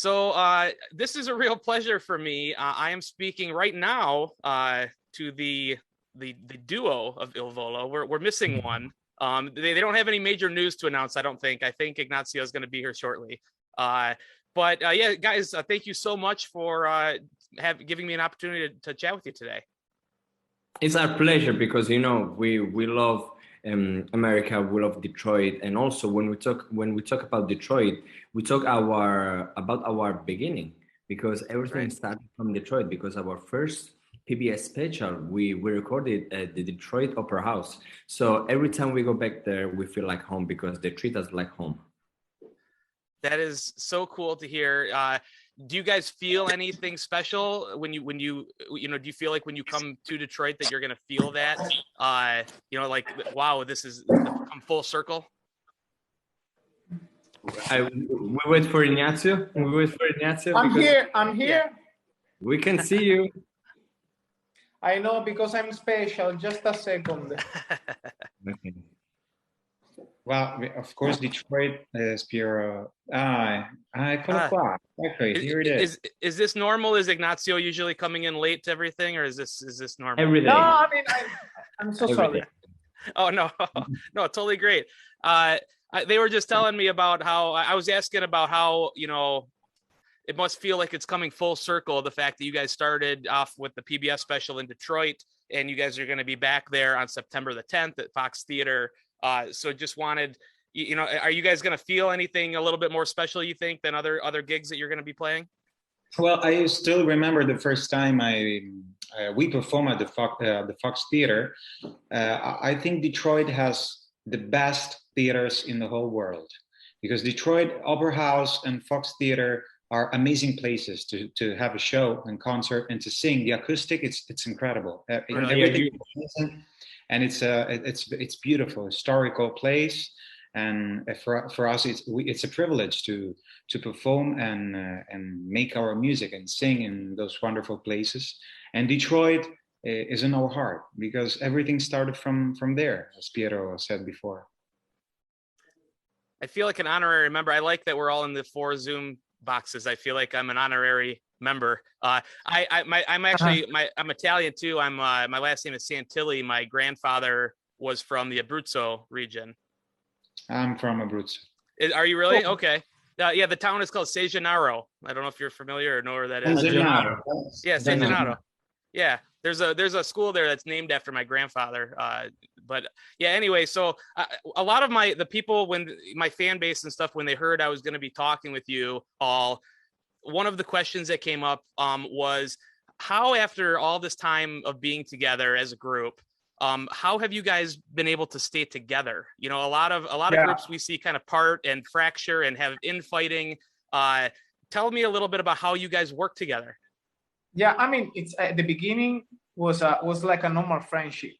So this is a real pleasure for me. I am speaking right now to the duo of Il Volo. We're missing one. They don't have any major news to announce, I don't think. I think Ignazio is going to be here shortly. But yeah, guys, thank you so much for giving me an opportunity to chat with you today. It's our pleasure because we love America, we love Detroit, and also when we talk about Detroit, we talk about our beginning because everything started from Detroit. Because our first PBS special we recorded at the Detroit Opera House. So every time we go back there, we feel like home because they treat us like home. That is so cool to hear. Do you guys feel anything special when you do you feel like when you come to Detroit that you're going to feel that, like, wow, this is come full circle? We wait for Ignazio. I'm here. Yeah. We can see you. I know because I'm special. Just a second. Okay. Well, of course, Detroit, Piero. Eccolo qua. Okay, here it is. Is this normal? Is Ignazio usually coming in late to everything, or is this normal? Every day. No, I mean, I'm so sorry. Day. Oh, no, no, totally great. They were just telling me about how I was asking about how, it must feel like it's coming full circle. The fact that you guys started off with the PBS special in Detroit and you guys are going to be back there on September the 10th at Fox Theater. So just wanted, are you guys going to feel anything a little bit more special, you think, than other gigs that you're going to be playing? Well, I still remember the first time we performed at the Fox Theater. I think Detroit has the best theaters in the whole world because Detroit Opera House and Fox Theater are amazing places to have a show and concert and to sing. The acoustic, it's incredible. Everything is amazing. And it's beautiful, historical place, and for us it's a privilege to perform and make our music and sing in those wonderful places. And Detroit is in our heart because everything started from there, as Piero said before. I feel like an honorary member. I like that we're all in the 4 Zoom boxes. I feel like I'm an honorary member. I'm Italian too. My last name is Santilli. My grandfather was from the Abruzzo region. I'm from Abruzzo. Are you really? Okay. Yeah, the town is called San Gennaro. I don't know if you're familiar or know where that is. San Gennaro. Yeah, San Gennaro. Yeah, there's a school there that's named after my grandfather. But yeah, anyway, so a lot of the people, when my fan base and stuff, when they heard I was going to be talking with you all, one of the questions that came up was how, after all this time of being together as a group, how have you guys been able to stay together? A lot of groups we see kind of part and fracture and have infighting. Tell me a little bit about how you guys work together. Yeah, I mean, it's at the beginning was like a normal friendship,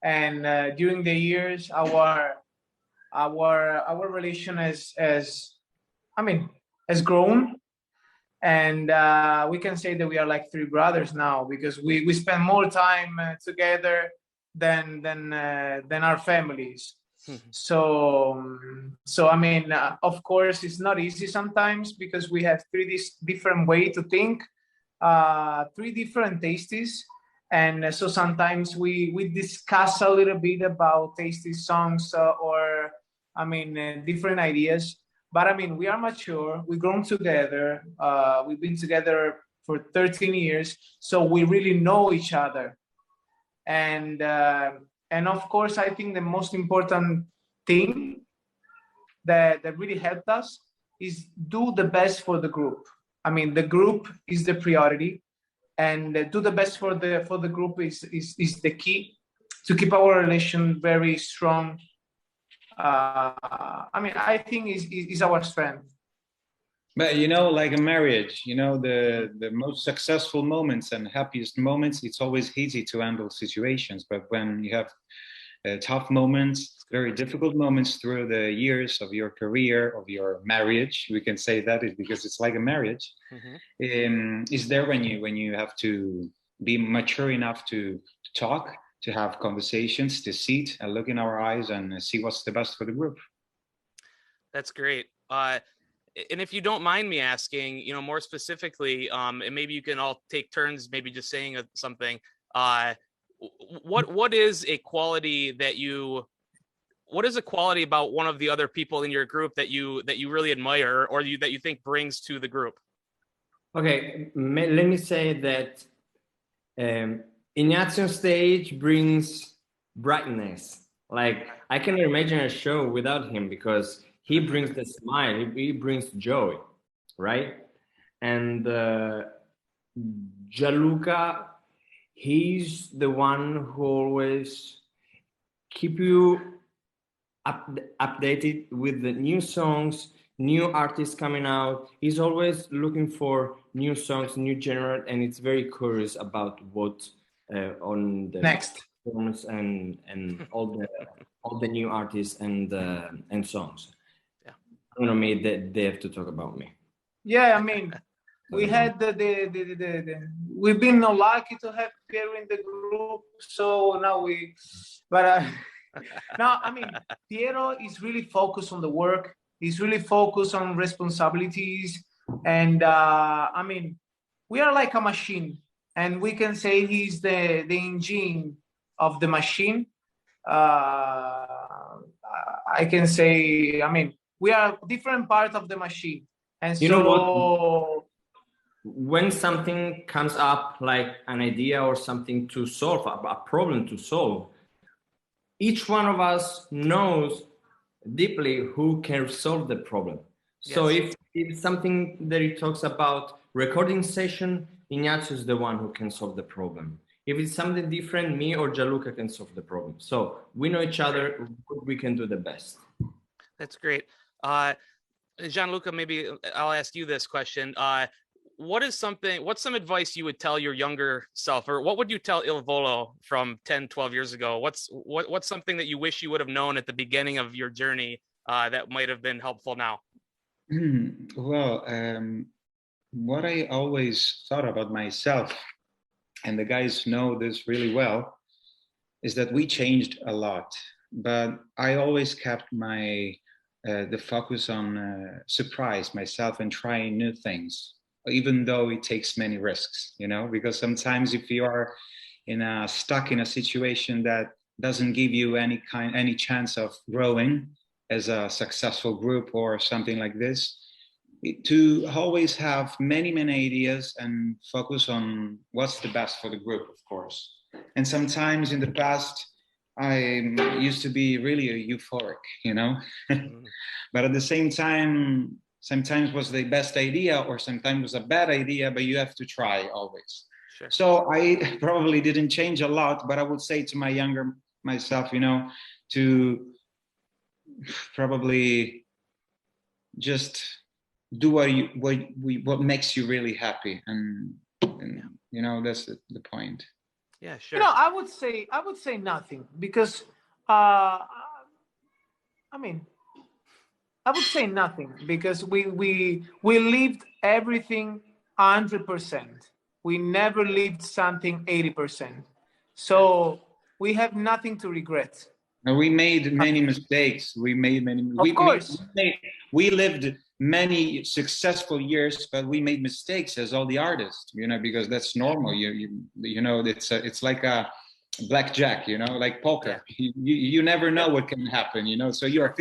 and during the years, our relation has grown, and we can say that we are like 3 brothers now because we spend more time together than our families. So I mean, of course, it's not easy sometimes because we have 3 different ways to think. 3 different tastes, and so sometimes we discuss a little bit about tasty songs or different ideas. But I mean, we are mature. We've grown together. We've been together for 13 years, so we really know each other. And of course, I think the most important thing that really helped us is do the best for the group. I mean, the group is the priority, and do the best for the group is the key to keep our relation very strong. I think is our strength. But like a marriage, the most successful moments and happiest moments, it's always easy to handle situations. But when you have tough moments, very difficult moments through the years of your career, of your marriage, we can say that is because it's like a marriage. Is there when you have to be mature enough to talk, to have conversations, to sit and look in our eyes and see what's the best for the group. That's great. And if you don't mind me asking, more specifically, and maybe you can all take turns, maybe just saying something. What is a quality that what is a quality about one of the other people in your group that you really admire, or that you think brings to the group? Okay, let me say that Ignazio on stage brings brightness. Like, I cannot imagine a show without him, because he brings the smile, he brings joy, right? And Gianluca, he's the one who always keep you updated with the new songs, new artists coming out. He's always looking for new songs, new genre, and it's very curious about what on the Next. performance and all the new artists and songs. Yeah. I don't know, maybe they have to talk about me. Yeah, I mean, we had we've been no lucky to have Piero in the group, so now no, I mean, Piero is really focused on the work. He's really focused on responsibilities, and I mean, we are like a machine, and we can say he's the engine of the machine. I can say, I mean, we are different part of the machine, and You know what? When something comes up, like an idea or something to solve, a problem to solve, each one of us knows deeply who can solve the problem. So Yes. if it's something that he talks about recording session, Ignazio is the one who can solve the problem. If it's something different, me or Gianluca can solve the problem. So we know each other, we can do the best. That's great. Gianluca, maybe I'll ask you this question. What's some advice you would tell your younger self, or what would you tell Il Volo from 10, 12 years ago? What's something that you wish you would have known at the beginning of your journey that might have been helpful now? Well, what I always thought about myself, and the guys know this really well, is that we changed a lot, but I always kept the focus on surprise myself and trying new things, even though it takes many risks, because sometimes if you are stuck in a situation that doesn't give you any chance of growing as a successful group or something like this, to always have many ideas and focus on what's the best for the group, of course. And sometimes in the past, I used to be really euphoric, but at the same time, sometimes was the best idea or sometimes was a bad idea, but you have to try always. Sure. So I probably didn't change a lot, but I would say to my younger myself, to probably just do what makes you really happy, and that's the point. Yeah, sure. I would say nothing, because I mean, I would say nothing, because we lived everything 100%. We never lived something 80%. So we have nothing to regret. We made many mistakes. We lived many successful years, but we made mistakes as all the artists, because that's normal. It's like a blackjack, like poker. You never know what can happen, so you are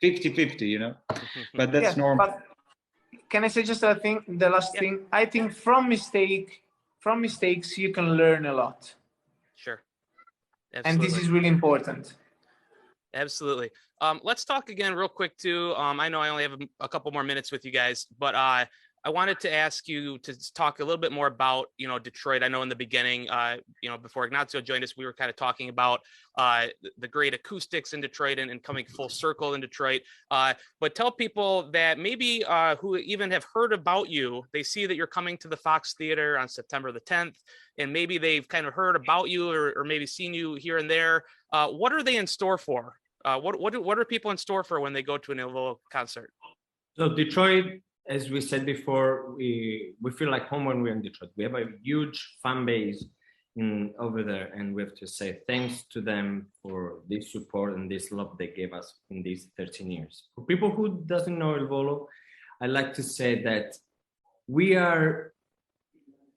50-50, but that's normal. But can I say just a thing? The last thing, I think from mistakes you can learn a lot. Sure. Absolutely. And this is really important. Absolutely. Let's talk again real quick too. I know I only have a couple more minutes with you guys, but I wanted to ask you to talk a little bit more about, Detroit. I know in the beginning, before Ignazio joined us, we were kind of talking about the great acoustics in Detroit and coming full circle in Detroit. But tell people that maybe who even have heard about you, they see that you're coming to the Fox Theater on September the 10th, and maybe they've kind of heard about you or maybe seen you here and there. What are they in store for? What are people in store for when they go to an Il Volo concert? So Detroit, as we said before, we feel like home when we're in Detroit. We have a huge fan base over there, and we have to say thanks to them for this support and this love they gave us in these 13 years. For people who doesn't know Il Volo, I like to say that we are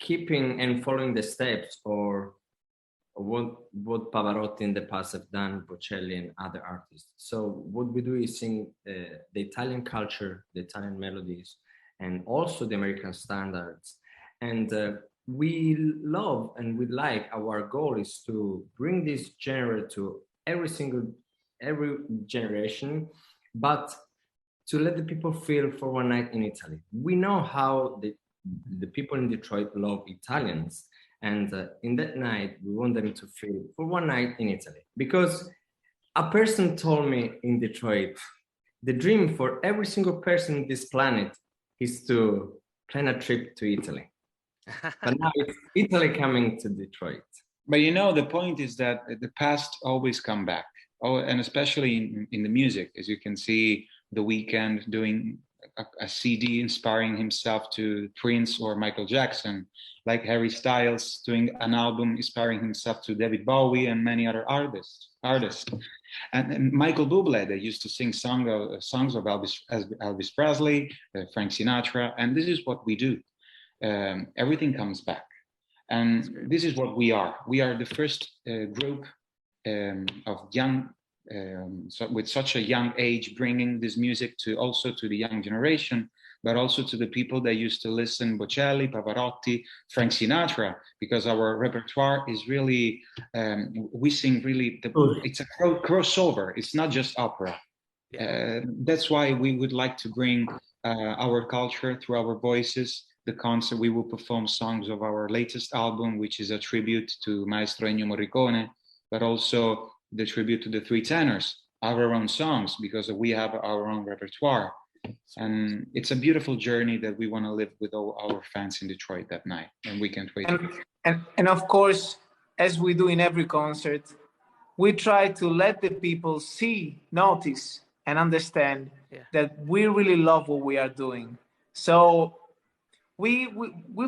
keeping and following the steps or what Pavarotti in the past have done, Bocelli and other artists. So what we do is sing the Italian culture, the Italian melodies, and also the American standards. And we love and we like, our goal is to bring this genre to every generation, but to let the people feel for one night in Italy. We know how the people in Detroit love Italians. And in that night, we want them to feel for one night in Italy. Because a person told me in Detroit, the dream for every single person on this planet is to plan a trip to Italy. But now it's Italy coming to Detroit. But you know, the point is that the past always come back. Oh, and especially in the music, as you can see, The Weeknd doing a CD inspiring himself to Prince or Michael Jackson, like Harry Styles doing an album inspiring himself to David Bowie and many other artists. And Michael Bublé, they used to sing songs of Elvis Presley, Frank Sinatra, and this is what we do. Everything comes back. And this is what we are. We are the first group of young, with such a young age, bringing this music also to the young generation, but also to the people that used to listen Bocelli, Pavarotti, Frank Sinatra, because our repertoire is really, we sing really, it's a crossover. It's not just opera. That's why we would like to bring our culture through our voices. The concert, we will perform songs of our latest album, which is a tribute to Maestro Ennio Morricone, but also the tribute to the three tenors, our own songs, because we have our own repertoire. And it's a beautiful journey that we want to live with all our fans in Detroit that night, and we can't wait. And of course, as we do in every concert, we try to let the people see, notice, and understand that we really love what we are doing. So we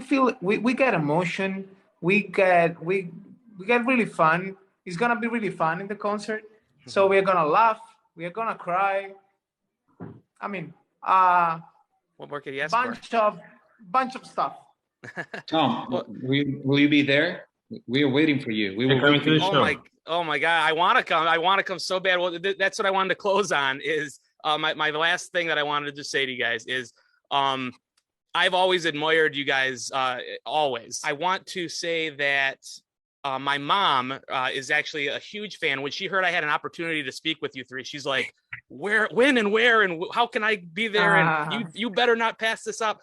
feel we get emotion, we get really fun. It's gonna be really fun in the concert. So we're gonna laugh, we're gonna cry. I mean, what more could you ask for? Bunch of stuff. Tom, will you be there? We are waiting for you. We will wait for you. Oh my God, I want to come. I want to come so bad. Well, that's what I wanted to close on. Is my last thing that I wanted to say to you guys is I've always admired you guys. Always. I want to say that my mom is actually a huge fan. When she heard I had an opportunity to speak with you three, she's like, when and where and how can I be there? And you better not pass this up.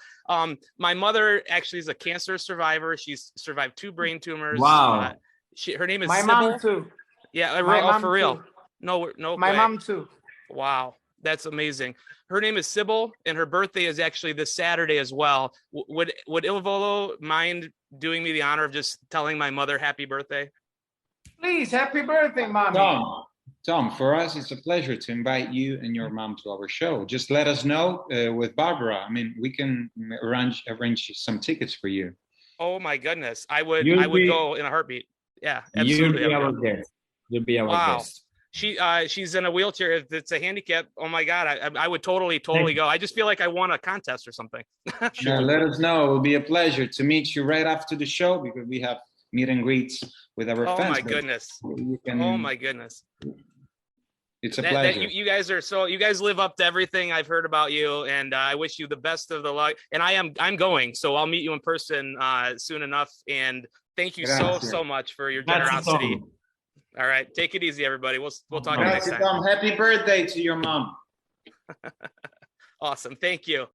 My mother actually is a cancer survivor. She's survived 2 brain tumors. Wow. Her name is my Sybil. mom too. Yeah, for real. Too. No. My mom too. Wow, that's amazing. Her name is Sybil, and her birthday is actually this Saturday as well. Would Il Volo mind doing me the honor of just telling my mother happy birthday? Please, happy birthday, mommy. Tom, for us, it's a pleasure to invite you and your mom to our show. Just let us know with Barbara. I mean, we can arrange some tickets for you. Oh my goodness, I would go in a heartbeat. Yeah, absolutely. You'll be our guest. You'll be our guest. She's in a wheelchair. If it's a handicap, oh my God, I would totally go. I just feel like I won a contest or something. Yeah, let us know. It will be a pleasure to meet you right after the show, because we have meet and greets with our fans. Oh my goodness. Oh my goodness. It's a pleasure. You guys live up to everything I've heard about you, and I wish you the best of the luck. And I'm going, so I'll meet you in person soon enough. And thank you so much for your generosity. All right, take it easy, everybody. We'll talk next time. Happy birthday to your mom. Awesome, thank you.